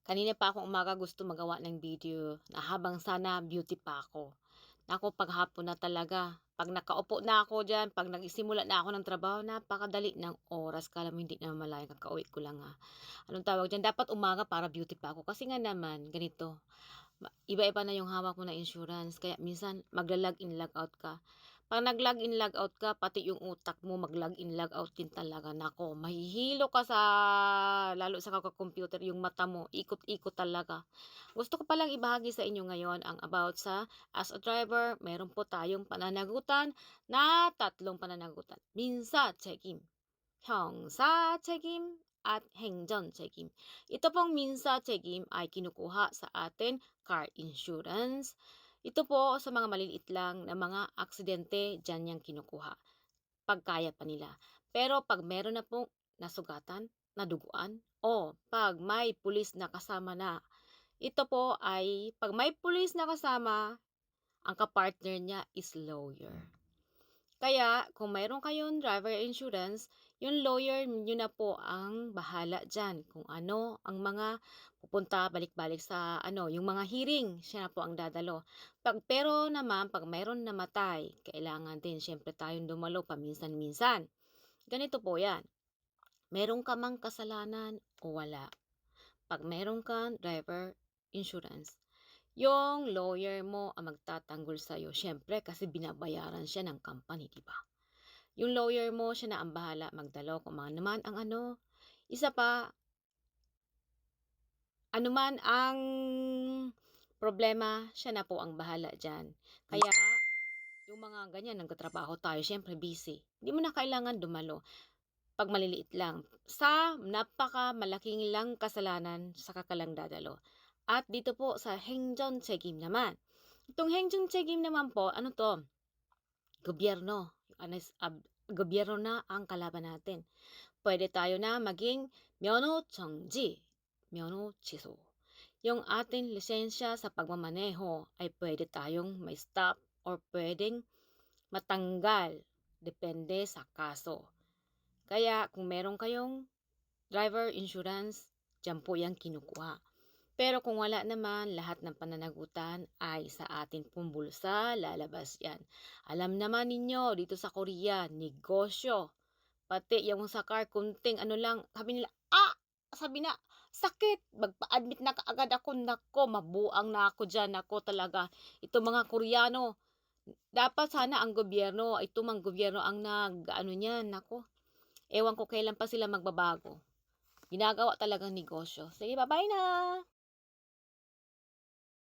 Kanina pa akong umaga gusto magawa ng video na habang sana beauty pa ako. Naku, paghapon na talaga. 'Pag nakaupo na ako diyan, 'pag nagsisimula na ako ng trabaho, napakadali ng oras. Akala mo hindi namamalayan kakauwi ko lang, anong tawag diyan, dapat umaga para beauty pa ako. Kasi nga naman ganito, iba-iba na yung hawak mo na insurance kaya minsan magla-log-in, log-out ka. 'Pag nag-log-in, log-out ka, pati yung utak mo mag-log-in, log-out din talaga. Naku, mahihilo ka sa lalo sa kaka-computer, yung mata mo ikot-ikot talaga. Gusto ko palang ibahagi sa inyo ngayon ang about sa as a driver, meron po tayong pananagutan na tatlong pananagutan. Minsa 책임, 형사 책임, at 행정 책임. Ito pong minsa 책임 ay kinukuha sa atin car insurance. Ito po sa mga maliliit lang na mga aksidente, dyan yang kinukuha. Pag kaya pa nila. Pero pag meron na pong nasugatan, naduguan, o pag may pulis na kasama na, ito po ay pag may pulis na kasama, ang kapartner niya is lawyer. Kaya kung mayroon kayong driver insurance, yung lawyer niyo na po ang bahala diyan kung ano ang mga pupunta balik-balik sa yung mga hearing, siya na po ang dadalo. Pero naman pag mayroon namatay, kailangan din siyempre tayong dumalo paminsan-minsan. Ganito po 'yan. Meron ka mang kasalanan o wala. Pag meron kang driver insurance, yung lawyer mo ang magtatanggol sa'yo. Siyempre, kasi binabayaran siya ng company, di ba? Yung lawyer mo, siya na ang bahala magdalo kung ano naman ang Isa pa, ano man ang problema, siya na po ang bahala dyan. Kaya, yung mga ganyan, nagtatrabaho tayo, siyempre busy. Hindi mo na kailangan dumalo. Pag maliliit lang. Sa napaka malaking lang kasalanan, saka ka lang dadalo. At dito po sa 행정 책임 naman. Itong 행정 책임 naman po, ano to? Gobyerno. Gobyerno na ang kalaban natin. Pwede tayo na maging 면허 정지, 면허 취소. Yung ating lisensya sa pagmamaneho ay pwede tayong may stop or pwedeng matanggal. Depende sa kaso. Kaya kung meron kayong driver insurance, dyan po yan kinukuha. Pero kung wala naman, lahat ng pananagutan ay sa atin pong bulsa, lalabas yan. Alam naman ninyo, dito sa Korea, negosyo. Pati yung sa car, kunting ano lang, sabi nila, sabi na, sakit. Magpa-admit na kaagad ako, nako, mabuang na ako dyan, nako talaga. Ito mga Koreano, dapat sana ang gobyerno, ito mang gobyerno ang ano niyan, nako. Ewan ko kailan pa sila magbabago. Ginagawa talagang negosyo. Sige, bye-bye na!